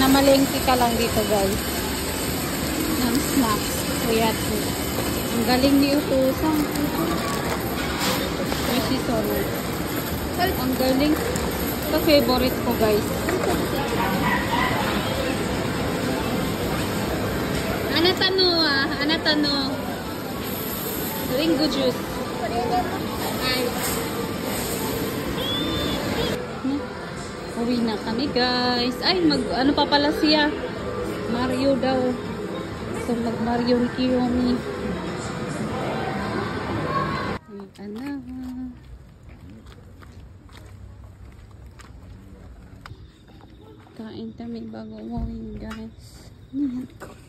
namalengke ka lang dito guys. Ng snacks. Kuyat mo. Ang galing ni Utosang. May solo. Ang galing. Ito favorite ko guys. Anatano. Ringo juice. Ay. Uwi na kami guys. Ay, ano pa pala siya? Mario daw. So, mag-Mario ni Kiyomi. Ano? Kain kami bago umuwi guys. Ayan ko.